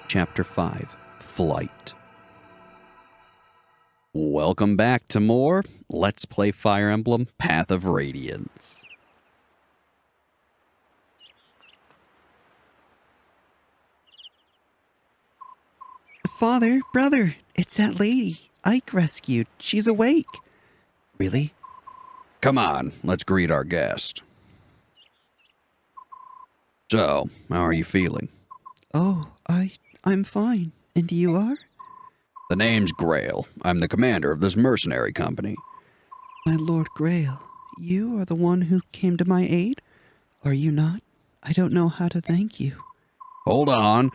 Chapter 5, Flight. Welcome back to more Let's Play Fire Emblem Path of Radiance. Father, brother, it's that lady Ike rescued. She's awake. Really? Come on, let's greet our guest. So, how are you feeling? Oh, I'm fine. And you are? The name's Greil. I'm the commander of this mercenary company. My Lord Greil, you are the one who came to my aid? Are you not? I don't know how to thank you. Hold on.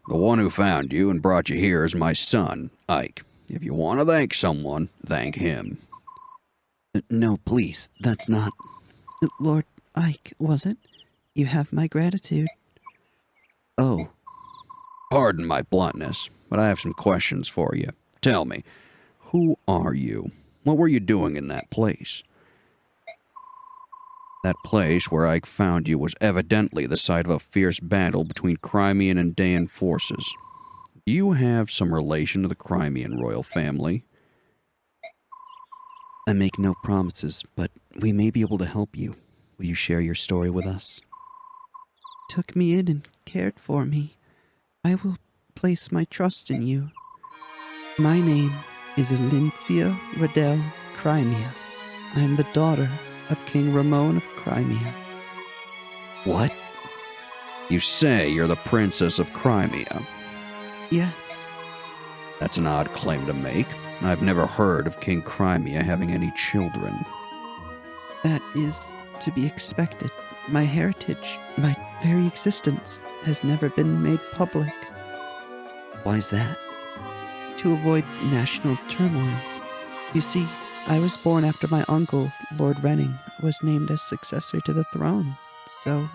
The one who found you and brought you here is my son, Ike. If you want to thank someone, thank him. No, please, that's not... Lord Ike, was it? You have my gratitude. Oh. Pardon my bluntness, but I have some questions for you. Tell me, who are you? What were you doing in that place? That place where Ike found you was evidently the site of a fierce battle between Crimean and Daein forces. Do you have some relation to the Crimean royal family? I make no promises, but we may be able to help you. Will you share your story with us? Took me in and cared for me. I will place my trust in you. My name is Elincia Radel Crimea. I am the daughter of King Ramon of Crimea. What? You say you're the princess of Crimea? Yes. That's an odd claim to make. I've never heard of King Crimea having any children. That is to be expected. My heritage, my very existence, has never been made public. Why is that? To avoid national turmoil. You see, I was born after my uncle, Lord Renning, was named as successor to the throne, so...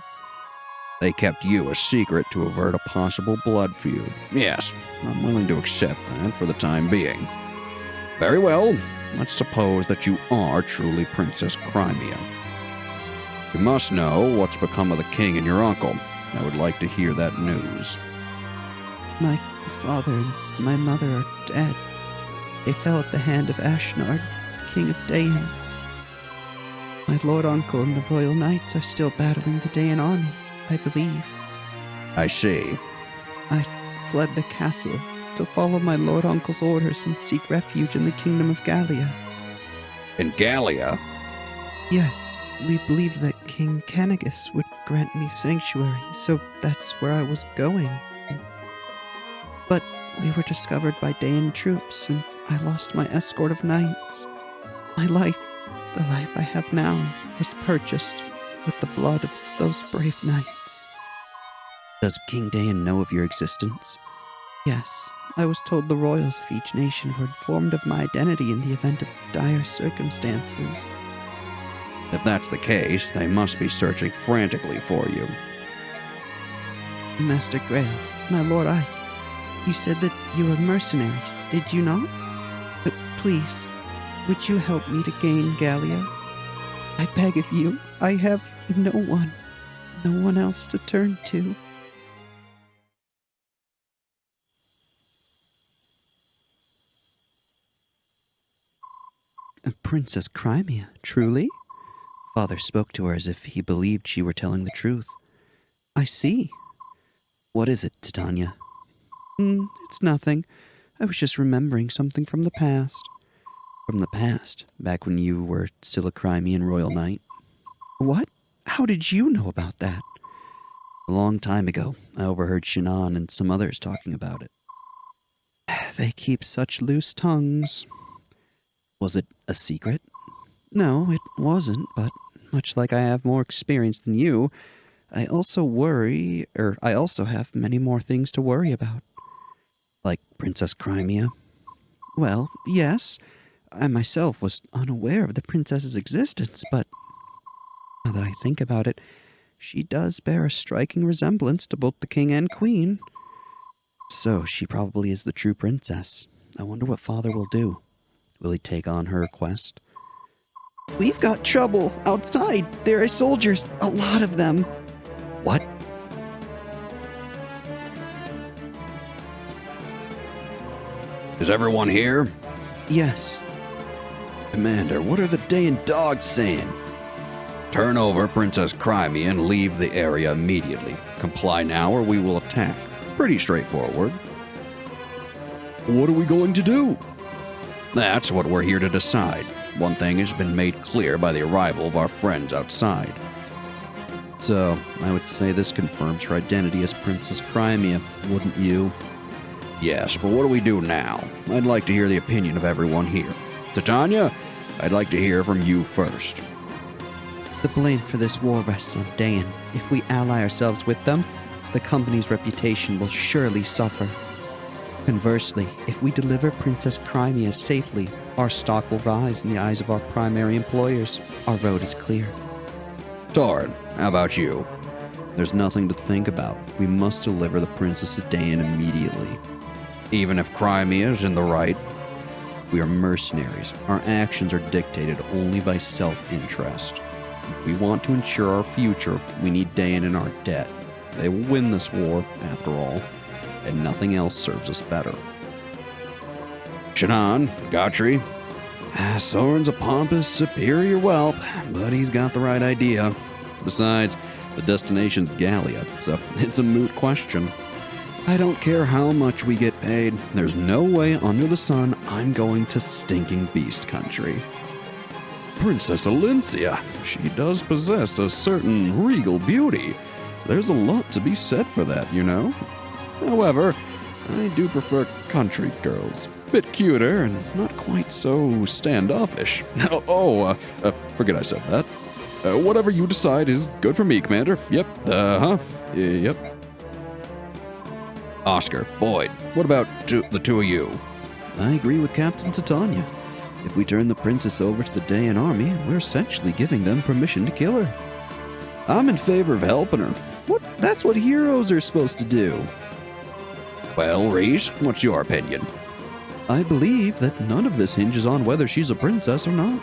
They kept you a secret to avert a possible blood feud. Yes, I'm willing to accept that for the time being. Very well, let's suppose that you are truly Princess Crimea. You must know what's become of the king and your uncle. I would like to hear that news. My father and my mother are dead. They fell at the hand of Ashnard, King of Daein. My lord uncle and the royal knights are still battling the Daein army, I believe. I see. I fled the castle to follow my lord uncle's orders and seek refuge in the kingdom of Gallia. In Gallia? Yes, we believed that King Canagus would grant me sanctuary, so that's where I was going. But we were discovered by Daein troops, and I lost my escort of knights. My life, the life I have now, was purchased with the blood of those brave knights. Does King Daein know of your existence? Yes, I was told the royals of each nation were informed of my identity in the event of dire circumstances. If that's the case, they must be searching frantically for you. Master Greil, my lord Ike, you said that you were mercenaries, did you not? But please, would you help me to gain Gallia? I beg of you, I have no one else to turn to. Princess Crimea, truly? Father spoke to her as if he believed she were telling the truth. I see. What is it, Titania? It's nothing. I was just remembering something from the past. From the past? Back when you were still a Crimean royal knight? What? How did you know about that? A long time ago, I overheard Shannon and some others talking about it. They keep such loose tongues. Was it a secret? No, it wasn't, but much like I have more experience than you, I also have many more things to worry about. Like Princess Crimea? Well, yes. I myself was unaware of the princess's existence, but now that I think about it, she does bear a striking resemblance to both the king and queen. So she probably is the true princess. I wonder what Father will do. Will he take on her request? We've got trouble outside. There are soldiers, a lot of them. What? Is everyone here? Yes. Commander, what are the Daein dogs saying? Turn over Princess Crimea and leave the area immediately. Comply now or we will attack. Pretty straightforward. What are we going to do? That's what we're here to decide. One thing has been made clear by the arrival of our friends outside. So, I would say this confirms her identity as Princess Crimea, wouldn't you? Yes, but what do we do now? I'd like to hear the opinion of everyone here. Titania, I'd like to hear from you first. The blame for this war rests on Daein. If we ally ourselves with them, the company's reputation will surely suffer. Conversely, if we deliver Princess Crimea safely, our stock will rise in the eyes of our primary employers. Our road is clear. Torin, how about you? There's nothing to think about. We must deliver the Princess to Daein immediately. Even if Crimea is in the right? We are mercenaries. Our actions are dictated only by self-interest. If we want to ensure our future, we need Daein in our debt. They will win this war, after all, and nothing else serves us better. Shannon, Gotri. Soren's a pompous, superior whelp, but he's got the right idea. Besides, the destination's Gallia, so it's a moot question. I don't care how much we get paid. There's no way under the sun I'm going to stinking beast country. Princess Alencia, she does possess a certain regal beauty. There's a lot to be said for that, you know. However, I do prefer country girls. Bit cuter and not quite so standoffish. Forget I said that. Whatever you decide is good for me, Commander. Yep, yep. Oscar, Boyd, what about the two of you? I agree with Captain Titania. If we turn the princess over to the Daein army, we're essentially giving them permission to kill her. I'm in favor of helping her. That's what heroes are supposed to do. Well, Reese, what's your opinion? I believe that none of this hinges on whether she's a princess or not.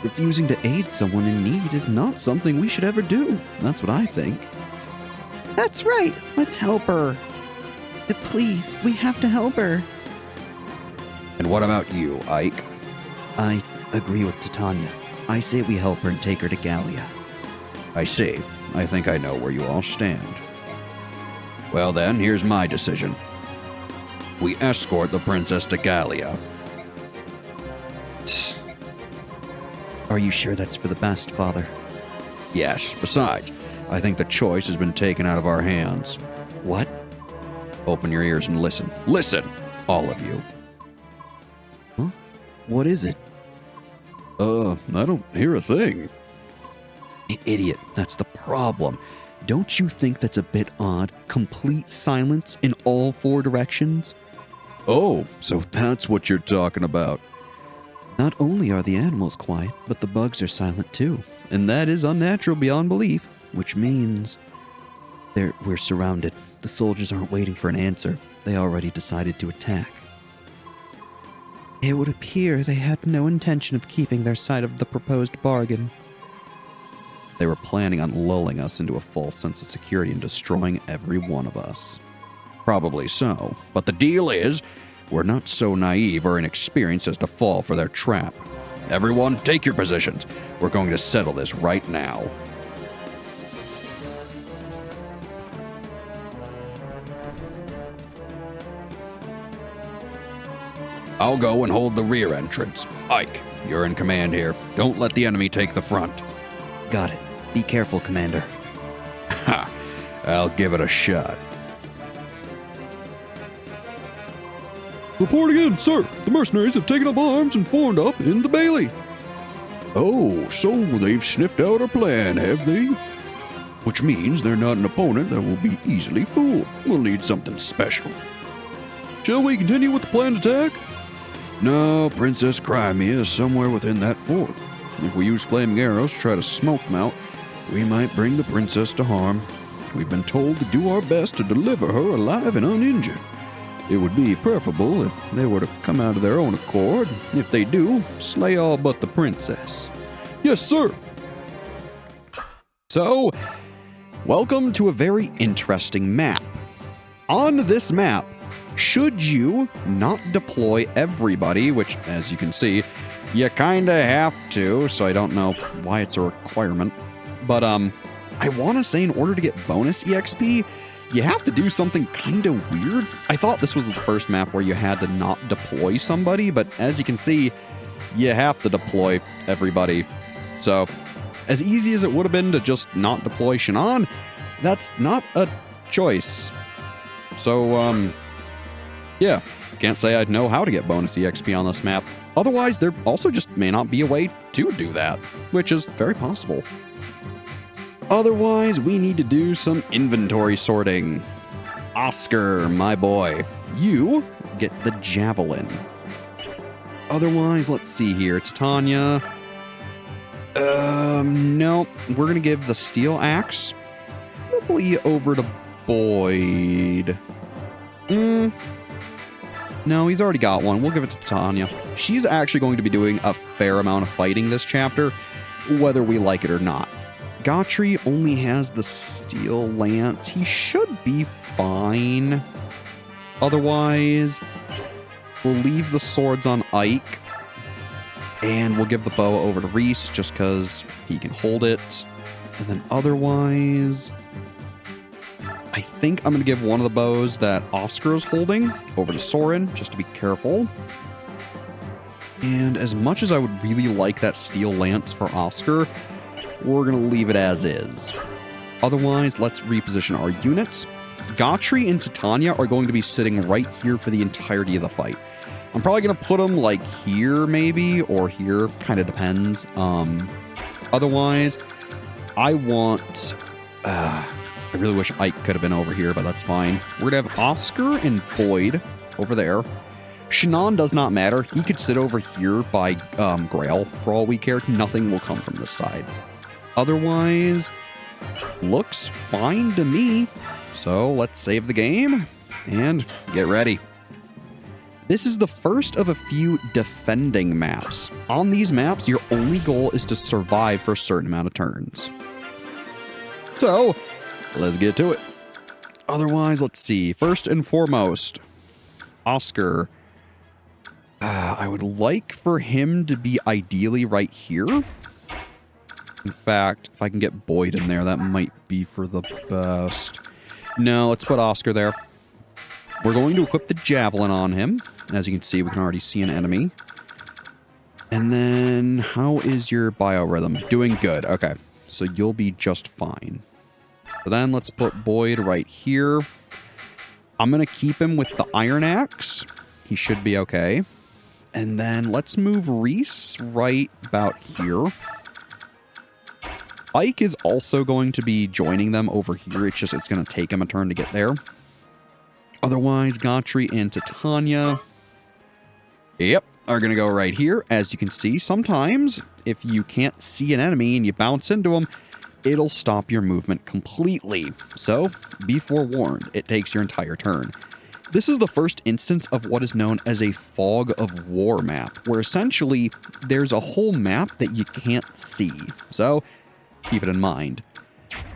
Refusing to aid someone in need is not something we should ever do. That's what I think. That's right. Let's help her. Please, we have to help her. And what about you, Ike? I agree with Titania. I say we help her and take her to Gallia. I see. I think I know where you all stand. Well then, here's my decision. We escort the princess to Gallia. Are you sure that's for the best, Father? Yes. Besides, I think the choice has been taken out of our hands. What? Open your ears and listen. Listen! All of you. Huh? What is it? I don't hear a thing. Idiot, that's the problem. Don't you think that's a bit odd? Complete silence in all four directions? Oh, so that's what you're talking about. Not only are the animals quiet, but the bugs are silent too. And that is unnatural beyond belief, which means we're surrounded. The soldiers aren't waiting for an answer. They already decided to attack. It would appear they had no intention of keeping their side of the proposed bargain. They were planning on lulling us into a false sense of security and destroying every one of us. Probably so. But the deal is, we're not so naive or inexperienced as to fall for their trap. Everyone, take your positions. We're going to settle this right now. I'll go and hold the rear entrance. Ike, you're in command here. Don't let the enemy take the front. Got it. Be careful, Commander. Ha! I'll give it a shot. Reporting in, sir. The mercenaries have taken up arms and formed up in the Bailey. Oh, so they've sniffed out our plan, have they? Which means they're not an opponent that will be easily fooled. We'll need something special. Shall we continue with the planned attack? No, Princess Crimea is somewhere within that fort. If we use flaming arrows to try to smoke them out, we might bring the princess to harm. We've been told to do our best to deliver her alive and uninjured. It would be preferable if they were to come out of their own accord. If they do, slay all but the princess. Yes, sir. So, welcome to a very interesting map. On this map, should you not deploy everybody, which, as you can see, you kinda have to, so I don't know why it's a requirement. But, I want to say in order to get bonus EXP, you have to do something kind of weird. I thought this was the first map where you had to not deploy somebody, but as you can see, you have to deploy everybody. So, as easy as it would have been to just not deploy Shannon, that's not a choice. So, yeah, can't say I'd know how to get bonus EXP on this map. Otherwise, there also just may not be a way to do that, which is very possible. Otherwise, we need to do some inventory sorting. Oscar, my boy, you get the javelin. Otherwise, let's see here. Titania. No, we're going to give the steel axe probably over to Boyd. No, he's already got one. We'll give it to Titania. She's actually going to be doing a fair amount of fighting this chapter, whether we like it or not. Gotri only has the steel lance. He should be fine. Otherwise, we'll leave the swords on Ike. And we'll give the bow over to Reese just because he can hold it. And then otherwise, I think I'm going to give one of the bows that Oscar is holding over to Soren, just to be careful. And as much as I would really like that steel lance for Oscar, we're going to leave it as is. Otherwise, let's reposition our units. Gotri and Titania are going to be sitting right here for the entirety of the fight. I'm probably going to put them like here maybe, or here, kind of depends. Otherwise, I want... I really wish Ike could have been over here, but that's fine. We're going to have Oscar and Boyd over there. Shannon does not matter. He could sit over here by Greil. For all we care, nothing will come from this side. Otherwise, looks fine to me. So let's save the game and get ready. This is the first of a few defending maps. On these maps, your only goal is to survive for a certain amount of turns. So, let's get to it. Otherwise, let's see. First and foremost, Oscar. I would like for him to be ideally right here. In fact, if I can get Boyd in there, that might be for the best. No, let's put Oscar there. We're going to equip the javelin on him. As you can see, we can already see an enemy. And then, how is your biorhythm? Doing good. Okay, so you'll be just fine. So then let's put Boyd right here. I'm going to keep him with the iron axe. He should be okay. And then let's move Reese right about here. Ike is also going to be joining them over here. It's going to take him a turn to get there. Otherwise, Gotri and Titania, yep, are going to go right here. As you can see, sometimes if you can't see an enemy and you bounce into them, it'll stop your movement completely. So, be forewarned, it takes your entire turn. This is the first instance of what is known as a fog of war map, where essentially there's a whole map that you can't see. So, keep it in mind.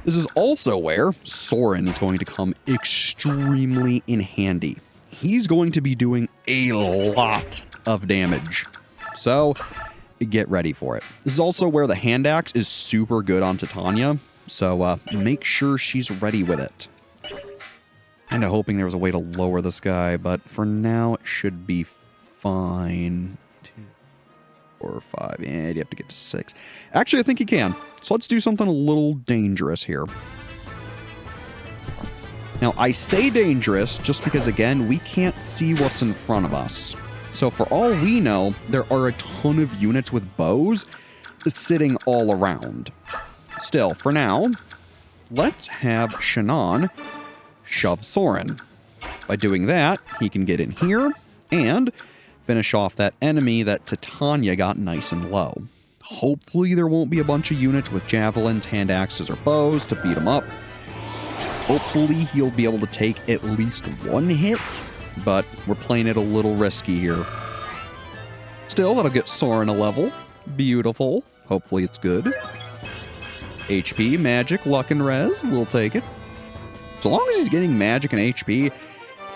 This is also where Soren is going to come extremely in handy. He's going to be doing a lot of damage. So, get ready for it. This is also where the hand axe is super good on Titania. So, make sure she's ready with it. Kinda hoping there was a way to lower this guy, but for now it should be fine. 2, 4, 5, and you have to get to 6. Actually, I think you can. So let's do something a little dangerous here. Now, I say dangerous just because, again, we can't see what's in front of us. So for all we know, there are a ton of units with bows sitting all around. Still, for now, let's have Shannon shove Soren. By doing that, he can get in here and finish off that enemy that Titania got nice and low. Hopefully there won't be a bunch of units with javelins, hand axes, or bows to beat him up. Hopefully he'll be able to take at least one hit, but we're playing it a little risky here. Still, that'll get Soren a level. Beautiful. Hopefully it's good. HP, magic, luck, and res. We'll take it. So long as he's getting magic and HP,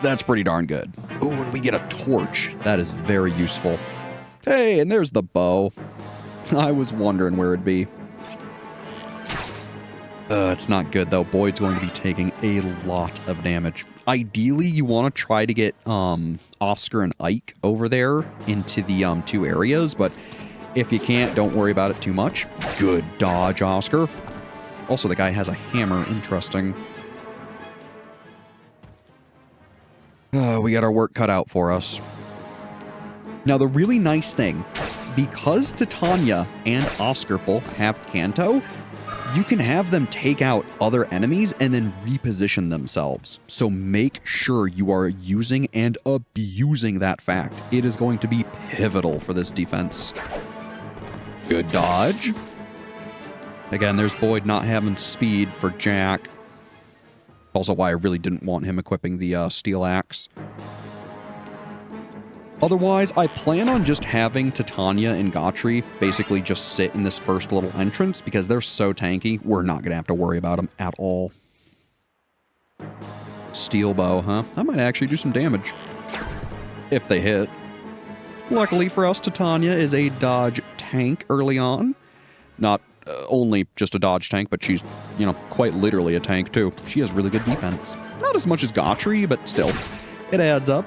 That's pretty darn good. Ooh, and we get a torch. That is very useful. Hey, and there's the bow. I was wondering where it'd be. It's not good, though. Boyd's going to be taking a lot of damage. Ideally, you want to try to get Oscar and Ike over there into the 2 areas, but if you can't, don't worry about it too much. Good dodge, Oscar. Also, the guy has a hammer. Interesting. We got our work cut out for us. Now, the really nice thing, because Titania and Oscar both have Canto, you can have them take out other enemies and then reposition themselves. So make sure you are using and abusing that fact. It is going to be pivotal for this defense. Good dodge. Again, there's Boyd not having speed for Jack. Also why I really didn't want him equipping the steel axe. Otherwise, I plan on just having Titania and Gotri basically just sit in this first little entrance because they're so tanky, we're not going to have to worry about them at all. Steel bow, huh? That might actually do some damage. If they hit. Luckily for us, Titania is a dodge tank early on. Not only just a dodge tank, but she's, you know, quite literally a tank too. She has really good defense. Not as much as Gotri, but still, it adds up.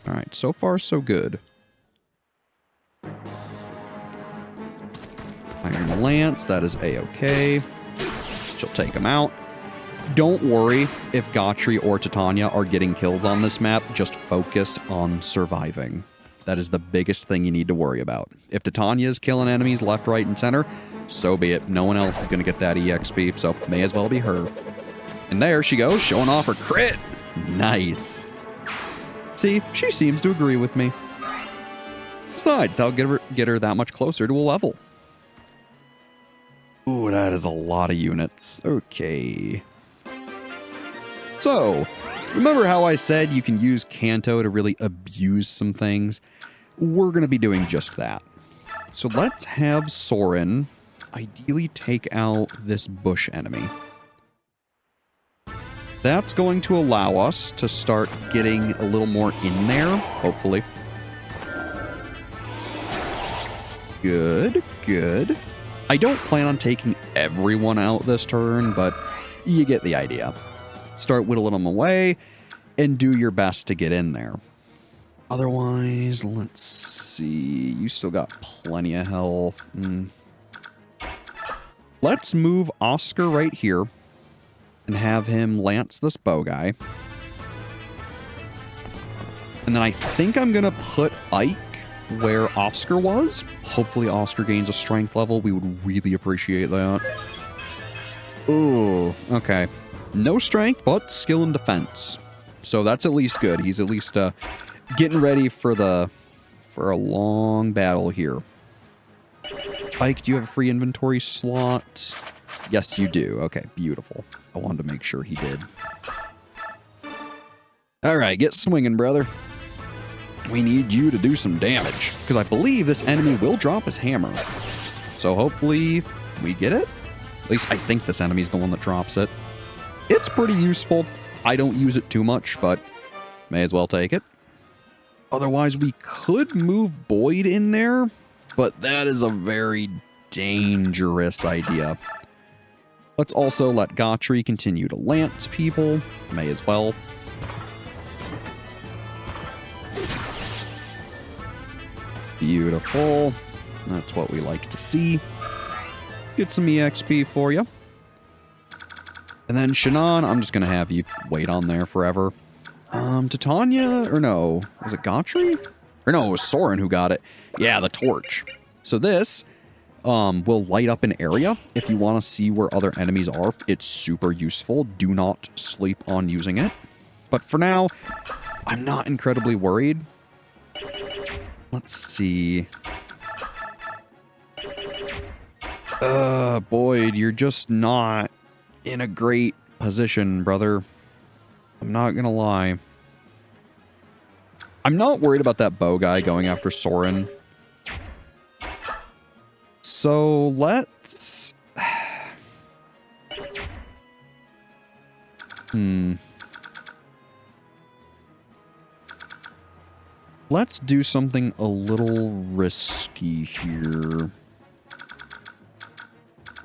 All right, so far so good. Iron Lance, that is a-okay. She'll take him out. Don't worry if Gotri or Titania are getting kills on this map. Just focus on surviving. That is the biggest thing you need to worry about. If Titania is killing enemies left, right, and center, so be it. No one else is going to get that EXP, so may as well be her. And there she goes, showing off her crit. Nice. See, she seems to agree with me. Besides, that'll get her that much closer to a level. Ooh, that is a lot of units. Okay. So, remember how I said you can use Canto to really abuse some things? We're going to be doing just that. So let's have Soren ideally take out this bush enemy. That's going to allow us to start getting a little more in there, hopefully. Good, good. I don't plan on taking everyone out this turn, but you get the idea. Start whittling them away and do your best to get in there. Otherwise, let's see. You still got plenty of health. Let's move Oscar right here and have him lance this bow guy. And then I think I'm going to put Ike where Oscar was. Hopefully Oscar gains a strength level. We would really appreciate that. Ooh, okay. No strength, but skill and defense. So that's at least good. He's at least getting ready for a long battle here. Ike, do you have a free inventory slot? Yes, you do. Okay, beautiful. I wanted to make sure he did. All right, get swinging, brother. We need you to do some damage, because I believe this enemy will drop his hammer. So hopefully we get it. At least I think this enemy's the one that drops it. It's pretty useful. I don't use it too much, but may as well take it. Otherwise, we could move Boyd in there, but that is a very dangerous idea. Let's also let Gotri continue to lance people. May as well. Beautiful. That's what we like to see. Get some EXP for you. And then Shannon, I'm just going to have you wait on there forever. Titania, or no, was it Gotri? Or no, it was Soren who got it. Yeah, the torch. So this will light up an area if you want to see where other enemies are. It's super useful. Do not sleep on using it. But for now, I'm not incredibly worried. Let's see. Boyd, you're just not in a great position, brother. I'm not gonna lie. I'm not worried about that bow guy going after Soren. So let's... Let's do something a little risky here.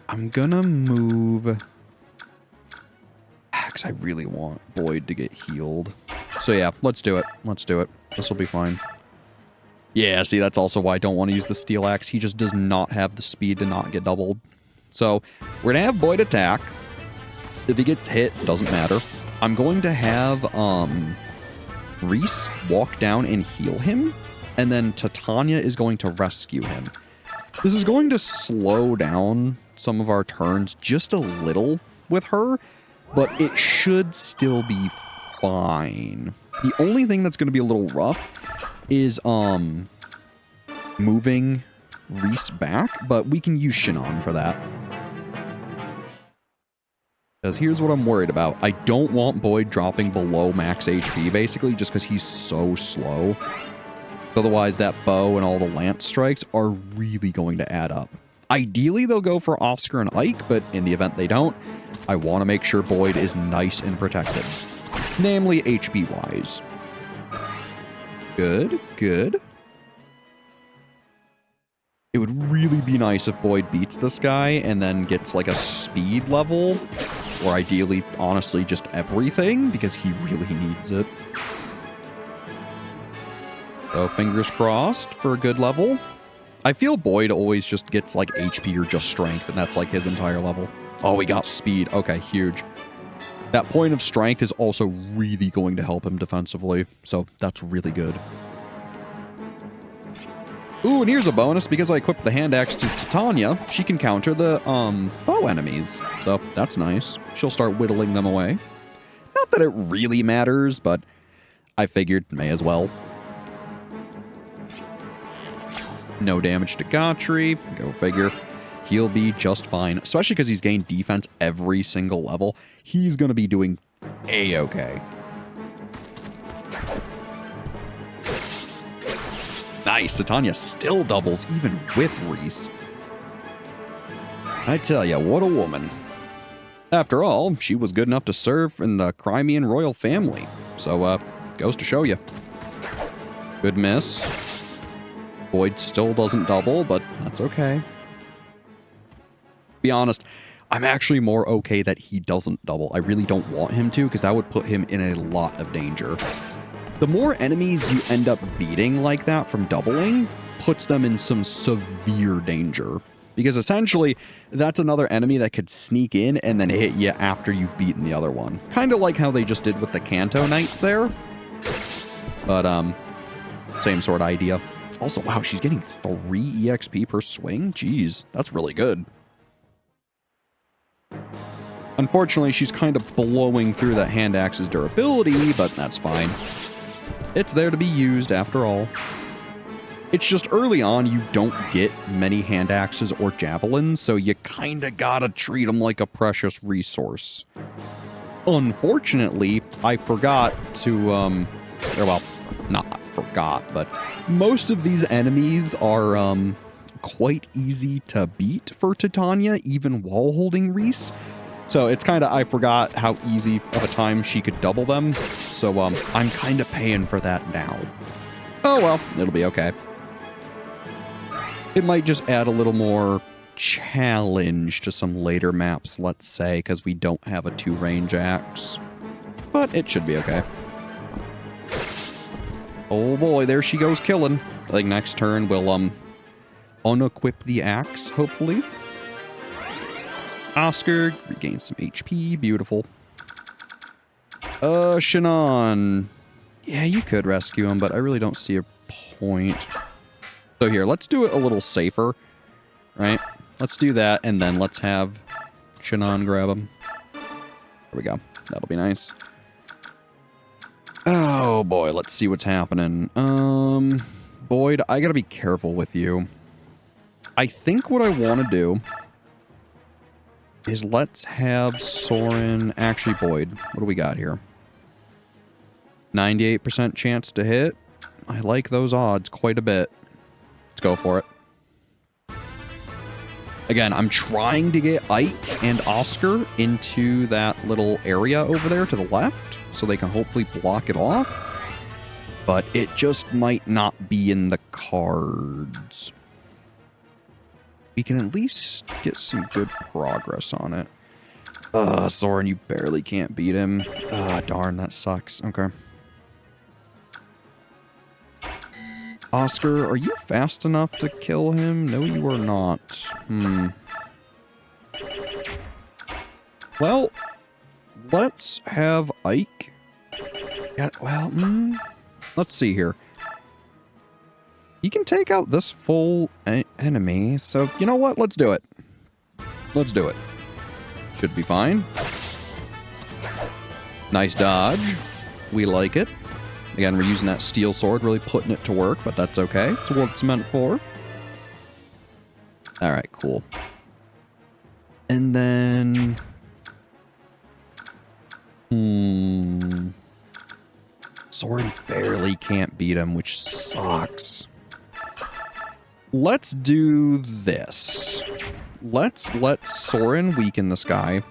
I'm gonna move... Because I really want Boyd to get healed. So yeah, let's do it. Let's do it. This will be fine. Yeah, see, that's also why I don't want to use the Steel Axe. He just does not have the speed to not get doubled. So, we're going to have Boyd attack. If he gets hit, doesn't matter. I'm going to have Reese walk down and heal him. And then Titania is going to rescue him. This is going to slow down some of our turns just a little with her. But it should still be fine. The only thing that's going to be a little rough is moving Reese back, but we can use Shannon for that. Because here's what I'm worried about. I don't want Boyd dropping below max HP, basically, just because he's so slow. Otherwise, that bow and all the lance strikes are really going to add up. Ideally, they'll go for Oscar and Ike, but in the event they don't, I want to make sure Boyd is nice and protected. Namely, HP-wise. Good, good. It would really be nice if Boyd beats this guy and then gets like a speed level. Or ideally, honestly, just everything, because he really needs it. So, fingers crossed for a good level. I feel Boyd always just gets like HP or just strength, and that's like his entire level. Oh, we got speed. Okay, huge. That point of strength is also really going to help him defensively, so that's really good. Ooh, and here's a bonus. Because I equipped the hand axe to Titania, she can counter the bow enemies, so that's nice. She'll start whittling them away. Not that it really matters, but I figured may as well. No damage to Gotri. Go figure. He'll be just fine, especially because he's gained defense every single level. He's going to be doing A-okay. Nice, Titania still doubles even with Reese. I tell ya, what a woman. After all, she was good enough to serve in the Crimean royal family. So, goes to show you. Good miss. Boyd still doesn't double, but that's okay. Be honest, I'm actually more okay that he doesn't double. I really don't want him to, because that would put him in a lot of danger. The more enemies you end up beating like that from doubling, puts them in some severe danger. Because essentially, that's another enemy that could sneak in and then hit you after you've beaten the other one. Kind of like how they just did with the Kanto Knights there. But, same sort of idea. Also, wow, she's getting 3 EXP per swing? Jeez, that's really good. Unfortunately, she's kind of blowing through that hand axe's durability, but that's fine. It's there to be used, after all. It's just early on, you don't get many hand axes or javelins, so you kinda gotta treat them like a precious resource. Unfortunately, I forgot to, or well, not forgot, but most of these enemies are, quite easy to beat for Titania, even while holding Reese. So it's kind of, I forgot how easy of a time she could double them. So I'm kind of paying for that now. Oh well, it'll be okay. It might just add a little more challenge to some later maps, let's say, because we don't have a 2-range axe. But it should be okay. Oh boy, there she goes killing. I think next turn we'll unequip the axe, hopefully. Oscar regains some HP. Beautiful. Shannon. Yeah, you could rescue him, but I really don't see a point. So here, let's do it a little safer, right? Let's do that, and then let's have Shannon grab him. There we go. That'll be nice. Oh boy, let's see what's happening. Boyd, I gotta be careful with you. I think what I want to do is let's have Soren... Actually, Boyd, what do we got here? 98% chance to hit. I like those odds quite a bit. Let's go for it. Again, I'm trying to get Ike and Oscar into that little area over there to the left so they can hopefully block it off. But it just might not be in the cards. We can at least get some good progress on it. Soren, you barely can't beat him. Darn, that sucks. Okay. Oscar, are you fast enough to kill him? No, you are not. Well, let's have Ike. Yeah, well, let's see here. He can take out this full enemy, so you know what? Let's do it. Let's do it. Should be fine. Nice dodge. We like it. Again, we're using that steel sword, really putting it to work, but that's okay. It's what it's meant for. Alright, cool. And then... Soren barely can't beat him, which sucks. Let's do this. Let's let Soren weaken this guy,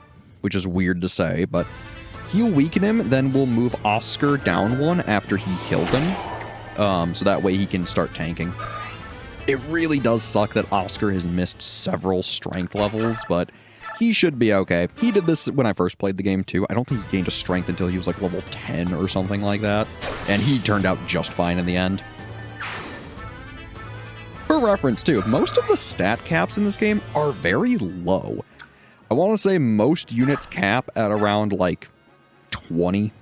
which is weird to say, but he'll weaken him, then we'll move Oscar down one after he kills him, so that way he can start tanking. It really does suck that Oscar has missed several strength levels, but he should be okay. He did this when I first played the game too. I don't think he gained a strength until he was like level 10 or something like that, and he turned out just fine in the end. For reference too, most of the stat caps in this game are very low. I want to say most units cap at around like 20.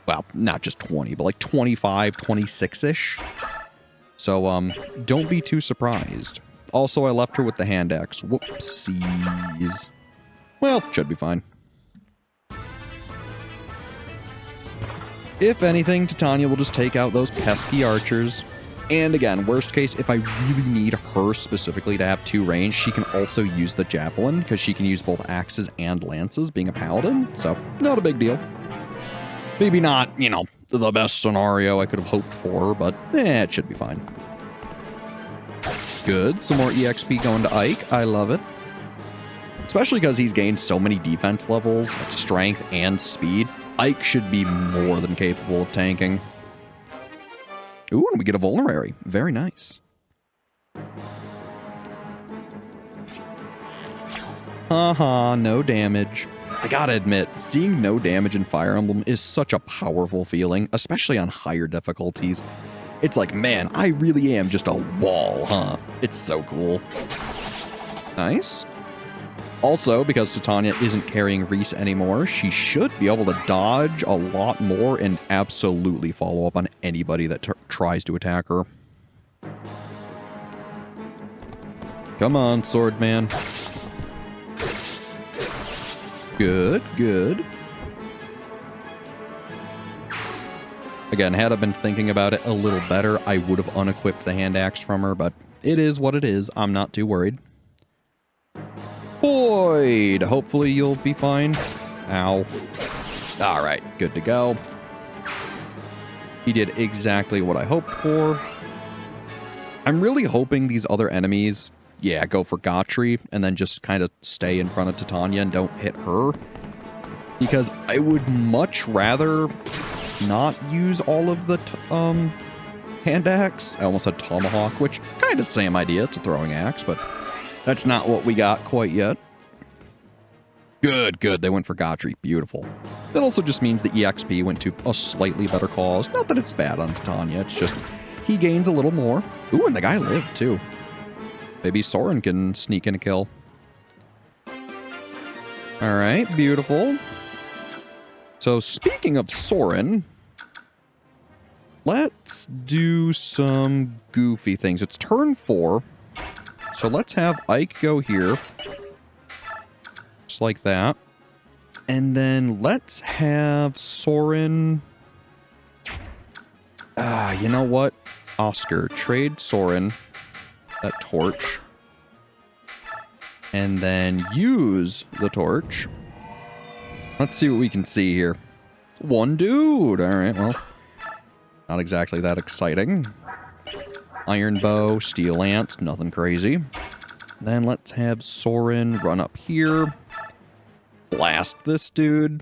Well, not just 20, but like 25, 26-ish. So, don't be too surprised. Also, I left her with the hand axe. Whoopsies. Well, should be fine. If anything, Titania will just take out those pesky archers. And again, worst case, if I really need her specifically to have 2 range, she can also use the javelin, because she can use both axes and lances, being a paladin. So, not a big deal. Maybe not, you know, the best scenario I could have hoped for, but it should be fine. Good. Some more EXP going to Ike. I love it. Especially because he's gained so many defense levels, strength, and speed. Ike should be more than capable of tanking. Ooh, and we get a vulnerary. Very nice. No damage. I gotta admit, seeing no damage in Fire Emblem is such a powerful feeling, especially on higher difficulties. It's like, man, I really am just a wall, huh? It's so cool. Nice. Also, because Titania isn't carrying Reese anymore, she should be able to dodge a lot more and absolutely follow up on anybody that tries to attack her. Come on, Swordman. Good, good. Again, had I been thinking about it a little better, I would have unequipped the hand axe from her, but it is what it is. I'm not too worried. Boyd, hopefully you'll be fine. Ow. Alright, good to go. He did exactly what I hoped for. I'm really hoping these other enemies, yeah, go for Gotri and then just kind of stay in front of Titania and don't hit her. Because I would much rather not use all of the hand axe. I almost said tomahawk, which kind of same idea. It's a throwing axe, but that's not what we got quite yet. Good, good. They went for Gotri. Beautiful. That also just means the EXP went to a slightly better cause. Not that it's bad on Titania. It's just he gains a little more. Ooh, and the guy lived too. Maybe Soren can sneak in a kill. All right, beautiful. So speaking of Soren, let's do some goofy things. It's turn 4. So let's have Ike go here. Just like that. And then let's have Soren... you know what? Oscar, trade Soren that torch. And then use the torch. Let's see what we can see here. One dude! Alright, well... not exactly that exciting. Iron bow, steel lance, nothing crazy. Then let's have Soren run up here. Blast this dude.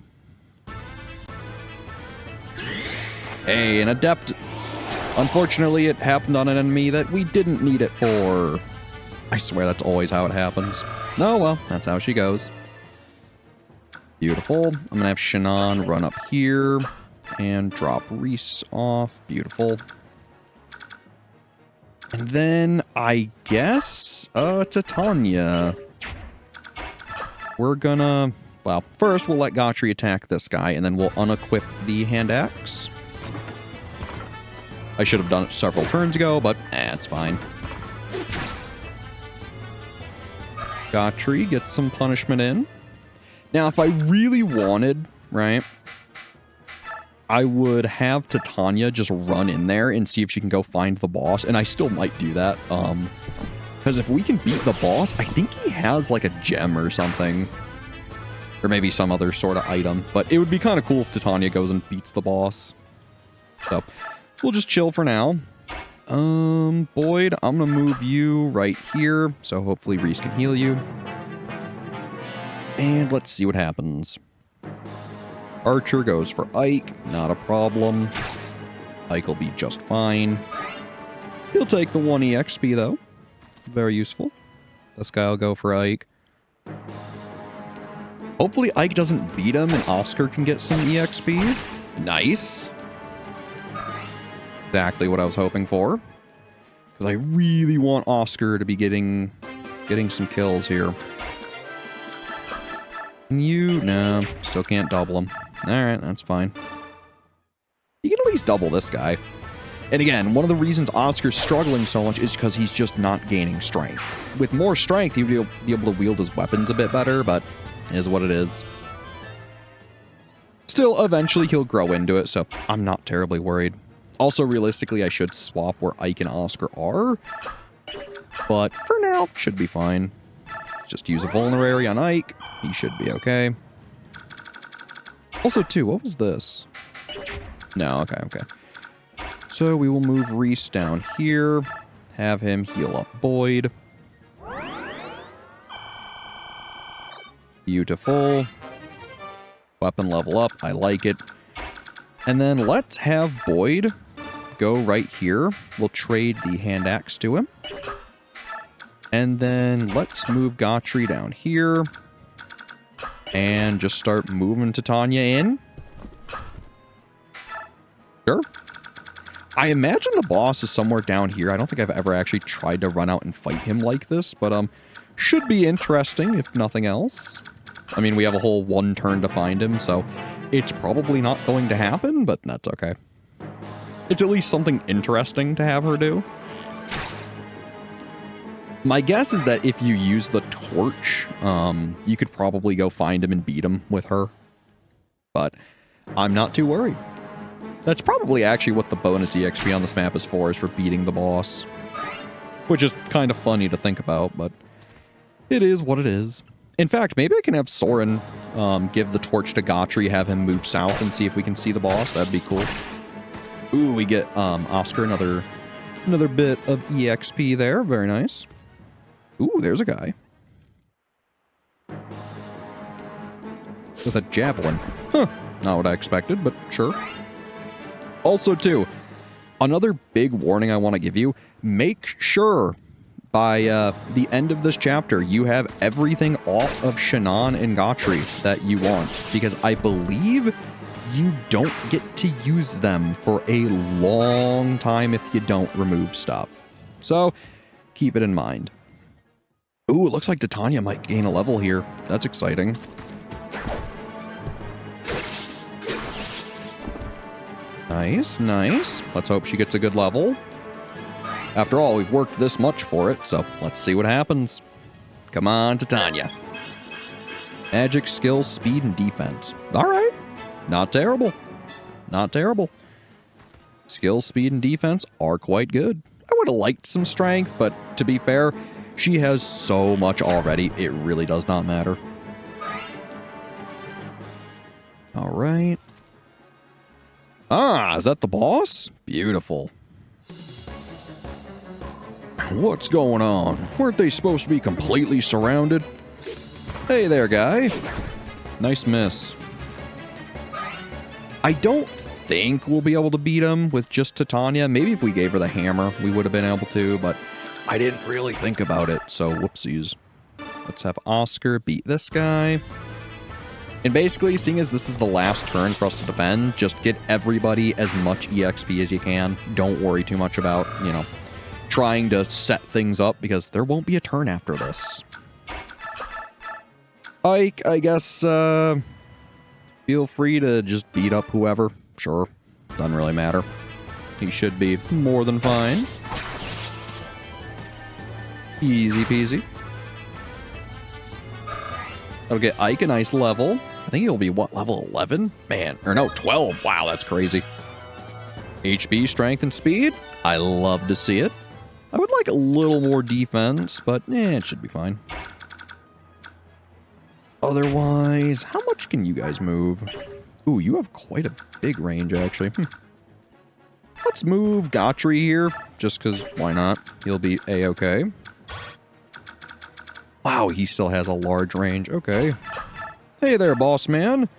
Hey, an adept. Unfortunately, it happened on an enemy that we didn't need it for. I swear that's always how it happens. Oh well, that's how she goes. Beautiful. I'm gonna have Shannon run up here and drop Reese off. Beautiful. And then I guess Titania. We're gonna, well, first we'll let Gotri attack this guy, and then we'll unequip the hand axe. I should have done it several turns ago, but it's fine. Gotri gets some punishment in. Now, if I really wanted, right, I would have Titania just run in there and see if she can go find the boss, and I still might do that, because if we can beat the boss, I think he has, like, a gem or something, or maybe some other sort of item, but it would be kind of cool if Titania goes and beats the boss. So, we'll just chill for now. Boyd, I'm gonna move you right here, so hopefully Reese can heal you. And let's see what happens. Archer goes for Ike, not a problem. Ike will be just fine. He'll take the 1 EXP though. Very useful. This guy will go for Ike. Hopefully Ike doesn't beat him and Oscar can get some EXP. Nice. Exactly what I was hoping for. Because I really want Oscar to be getting some kills here. No, still can't double him. Alright, that's fine. You can at least double this guy. And again, one of the reasons Oscar's struggling so much is because he's just not gaining strength. With more strength, he'd be able to wield his weapons a bit better, but it is what it is. Still, eventually he'll grow into it, so I'm not terribly worried. Also, realistically, I should swap where Ike and Oscar are. But for now, should be fine. Just use a vulnerary on Ike. He should be okay. Also, too, what was this? No, okay. So we will move Reese down here. Have him heal up Boyd. Beautiful. Weapon level up. I like it. And then let's have Boyd go right here. We'll trade the hand axe to him. And then let's move Gotri down here. And just start moving Titania in. Sure. I imagine the boss is somewhere down here. I don't think I've ever actually tried to run out and fight him like this, but should be interesting if nothing else. I mean, we have a whole 1 turn to find him, so it's probably not going to happen, but that's okay. It's at least something interesting to have her do. My guess is that if you use the torch, you could probably go find him and beat him with her. But I'm not too worried. That's probably actually what the bonus EXP on this map is for beating the boss. Which is kind of funny to think about, but it is what it is. In fact, maybe I can have Soren give the torch to Gotri, have him move south and see if we can see the boss. That'd be cool. Ooh, we get Oscar another bit of EXP there. Very nice. Ooh, there's a guy. With a javelin. Huh. Not what I expected, but sure. Also, too, another big warning I want to give you. Make sure by the end of this chapter, you have everything off of Shannon and Gotri that you want. Because I believe you don't get to use them for a long time if you don't remove stuff. So, keep it in mind. Ooh, it looks like Titania might gain a level here. That's exciting. Nice, nice. Let's hope she gets a good level. After all, we've worked this much for it, so let's see what happens. Come on, Titania. Magic, skill, speed, and defense. Alright. Not terrible. Not terrible. Skill, speed, and defense are quite good. I would have liked some strength, but to be fair, she has so much already, it really does not matter. Alright. Ah, is that the boss? Beautiful. What's going on? Weren't they supposed to be completely surrounded? Hey there, guy. Nice miss. I don't think we'll be able to beat him with just Titania. Maybe if we gave her the hammer, we would have been able to, but I didn't really think about it, so whoopsies. Let's have Oscar beat this guy. And basically, seeing as this is the last turn for us to defend, just get everybody as much EXP as you can. Don't worry too much about, you know, trying to set things up, because there won't be a turn after this. Ike, I guess, feel free to just beat up whoever. Sure. Doesn't really matter. He should be more than fine. Easy peasy. That'll get Ike a nice level. I think he'll be, what, level 11? Man, or no, 12. Wow, that's crazy. HP, strength, and speed. I love to see it. I would like a little more defense, but it should be fine. Otherwise, how much can you guys move? Ooh, you have quite a big range, actually. Let's move Gotri here, just because why not? He'll be A-okay. Wow, he still has a large range. Okay. Hey there, boss man.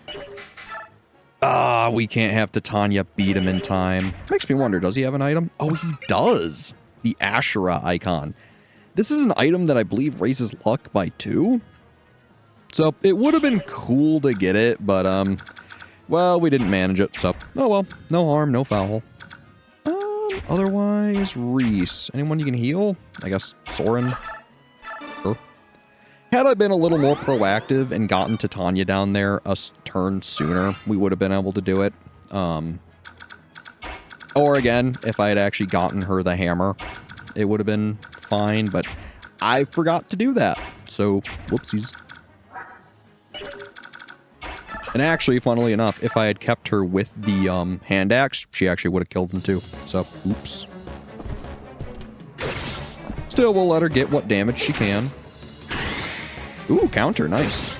We can't have Titania beat him in time. Makes me wonder, does he have an item? Oh, he does. The Asherah icon. This is an item that I believe raises luck by 2. So it would have been cool to get it, but, well, we didn't manage it, so, oh well. No harm, no foul. Otherwise, Reese. Anyone you can heal? I guess Soren. Sure. Had I been a little more proactive and gotten Titania down there a turn sooner, we would have been able to do it. Or again, if I had actually gotten her the hammer, it would have been fine, but I forgot to do that. So, whoopsies. And actually, funnily enough, if I had kept her with the hand axe, she actually would have killed him too. So, oops. Still, we'll let her get what damage she can. Ooh, counter, nice.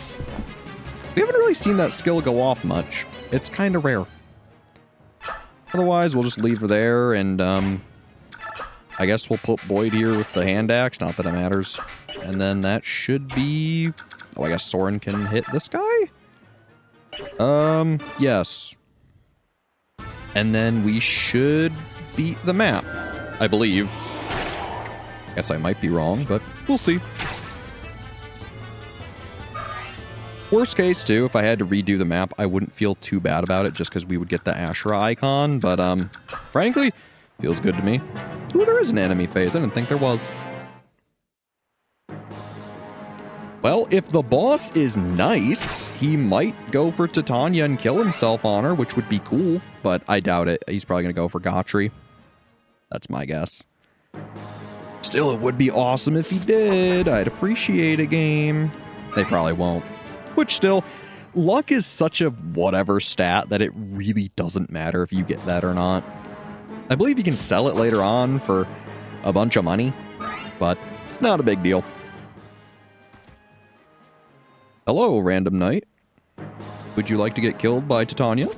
We haven't really seen that skill go off much. It's kind of rare. Otherwise, we'll just leave her there, and I guess we'll put Boyd here with the hand axe, not that it matters. And then that should be... Oh, I guess Soren can hit this guy? Yes. And then we should beat the map, I believe. Guess I might be wrong, but we'll see. Worst case, too, if I had to redo the map, I wouldn't feel too bad about it just because we would get the Asherah icon, but, frankly, feels good to me. Ooh, there is an enemy phase. I didn't think there was. Well, if the boss is nice, he might go for Titania and kill himself on her, which would be cool, but I doubt it. He's probably going to go for Gotri. That's my guess. Still, it would be awesome if he did. I'd appreciate a game. They probably won't. Which still, luck is such a whatever stat that it really doesn't matter if you get that or not. I believe you can sell it later on for a bunch of money, but it's not a big deal. Hello, random knight. Would you like to get killed by Titania?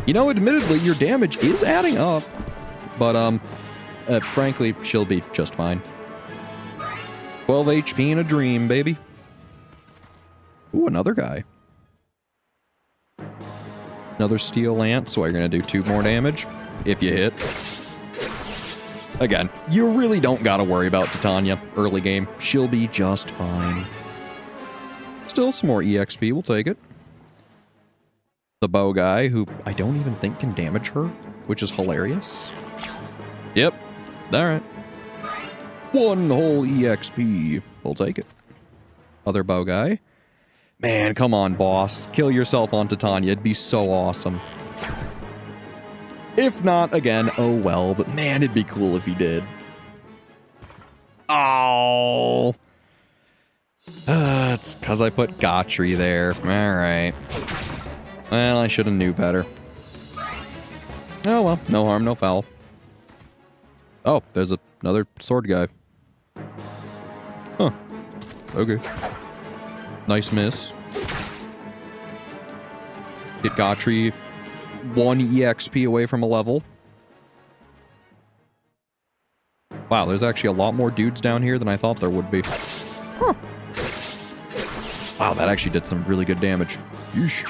You know, admittedly, your damage is adding up, but, frankly, she'll be just fine. 12 HP in a dream, baby. Ooh, another guy. Another steel lance, so you're gonna do 2 more damage, if you hit. Again, you really don't gotta worry about Titania early game. She'll be just fine. Still some more EXP, we'll take it. The bow guy, who I don't even think can damage her, which is hilarious. Yep, alright. 1 whole EXP, we'll take it. Other bow guy. Man, come on, boss. Kill yourself on Titania. It'd be so awesome. If not, again, oh well. But man, it'd be cool if he did. Oh. It's because I put Gotri there. Alright. Well, I should have knew better. Oh well, no harm, no foul. Oh, there's another sword guy. Huh. Okay. Nice miss. Get Gotri 1 EXP away from a level. Wow, Wow, there's actually a lot more dudes down here than I thought there would be. Huh. Wow, that actually did some really good damage. Yeesh.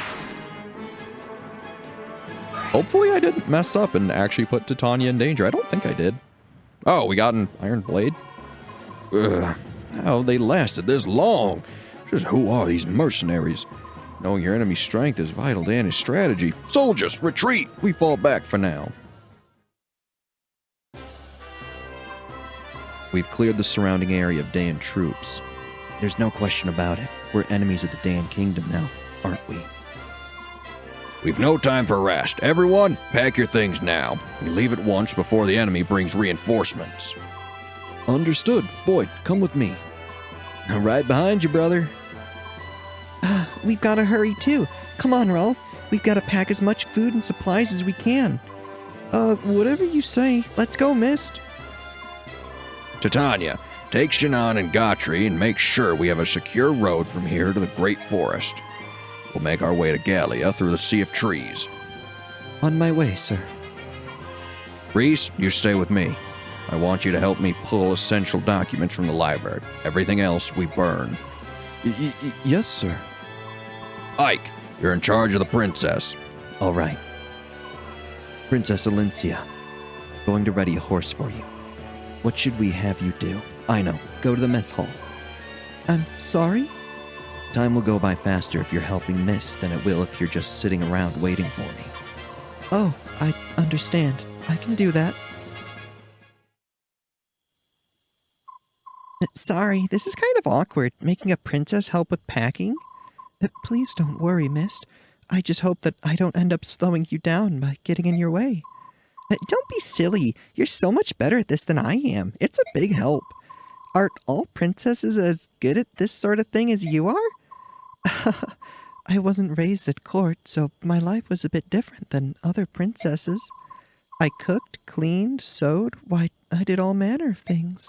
Hopefully I didn't mess up and actually put Titania in danger. I don't think I did. Oh, we got an iron blade? Ugh, how they lasted this long? Just who are these mercenaries? Knowing your enemy's strength is vital to any strategy. Soldiers, retreat! We fall back for now. We've cleared the surrounding area of Daein troops. There's no question about it. We're enemies of the Daein kingdom now, aren't we? We've no time for rest. Everyone, pack your things now. We leave at once before the enemy brings reinforcements. Understood. Boyd, come with me. Right behind you, brother. We've got to hurry too. Come on, Rolf. We've got to pack as much food and supplies as we can. Whatever you say. Let's go, Mist. Titania, take Shannon and Gotri and make sure we have a secure road from here to the Great Forest. We'll make our way to Gallia through the Sea of Trees. On my way, sir. Reese, you stay with me. I want you to help me pull essential documents from the library. Everything else we burn. Yes, sir. Ike, you're in charge of the princess. All right. Princess Alencia, going to ready a horse for you. What should we have you do? I know. Go to the mess hall. I'm sorry? Time will go by faster if you're helping Mist than it will if you're just sitting around waiting for me. Oh, I understand. I can do that. Sorry, this is kind of awkward, making a princess help with packing. Please don't worry, Mist. I just hope that I don't end up slowing you down by getting in your way. Don't be silly. You're so much better at this than I am. It's a big help. Aren't all princesses as good at this sort of thing as you are? I wasn't raised at court, so my life was a bit different than other princesses. I cooked, cleaned, sewed. Why, I did all manner of things.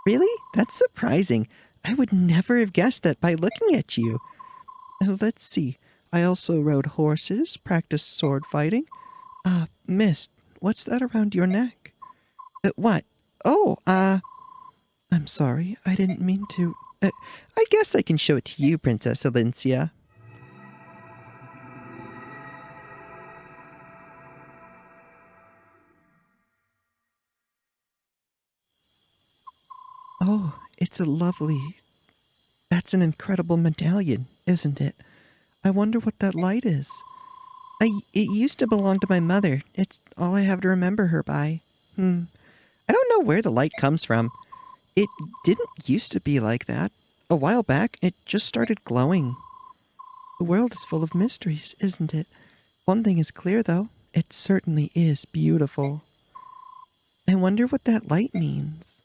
Really? That's surprising. I would never have guessed that by looking at you. Let's see. I also rode horses, practiced sword fighting. Mist, what's that around your neck? What? Oh, I'm sorry. I didn't mean to. I guess I can show it to you, Princess Alencia. Oh, it's a lovely... That's an incredible medallion, isn't it? I wonder what that light is. It used to belong to my mother. It's all I have to remember her by. I don't know where the light comes from. It didn't used to be like that. A while back, it just started glowing. The world is full of mysteries, isn't it? One thing is clear, though. It certainly is beautiful. I wonder what that light means.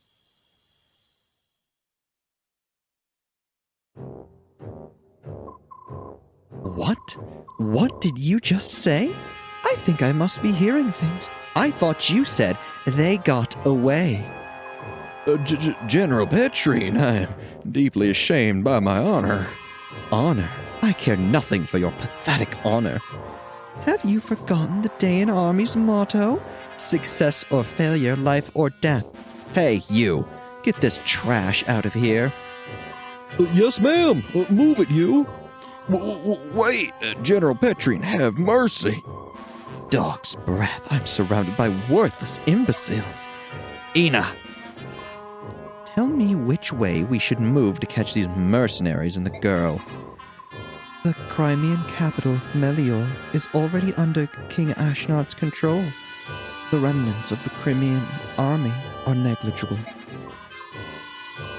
What? What did you just say? I think I must be hearing things. I thought you said they got away. General Petrine, I am deeply ashamed by my honor. Honor? I care nothing for your pathetic honor. Have you forgotten the Daein army's motto? Success or failure, life or death. Hey, you. Get this trash out of here. Yes, ma'am. Move it, you. Wait, General Petrine, have mercy. Dog's breath. I'm surrounded by worthless imbeciles. Ina! Tell me which way we should move to catch these mercenaries and the girl. The Crimean capital, Melior, is already under King Ashnod's control. The remnants of the Crimean army are negligible.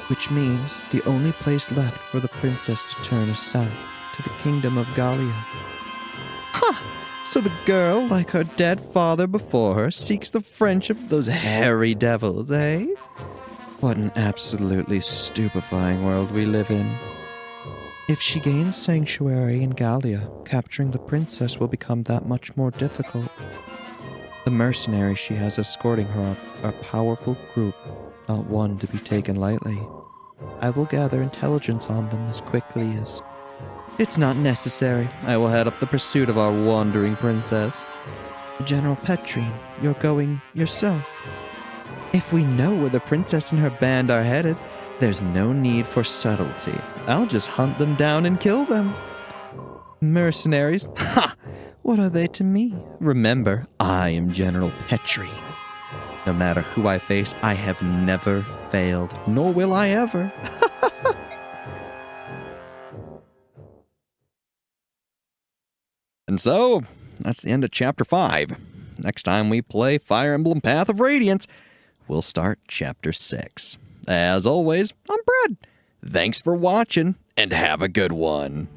Which means the only place left for the princess to turn is south, to the kingdom of Gallia. Ha! So the girl, like her dead father before her, seeks the friendship of those hairy devils, eh? What an absolutely stupefying world we live in. If she gains sanctuary in Gallia, capturing the princess will become that much more difficult. The mercenaries she has escorting her are a powerful group, not one to be taken lightly. I will gather intelligence on them as quickly as... It's not necessary. I will head up the pursuit of our wandering princess. General Petrine, you're going yourself. If we know where the princess and her band are headed, there's no need for subtlety. I'll just hunt them down and kill them. Mercenaries? Ha! What are they to me? Remember, I am General Petrine. No matter who I face, I have never failed, nor will I ever. And so, that's the end of Chapter 5. Next time we play Fire Emblem Path of Radiance, we'll start Chapter 6. As always, I'm Brad. Thanks for watching, and have a good one.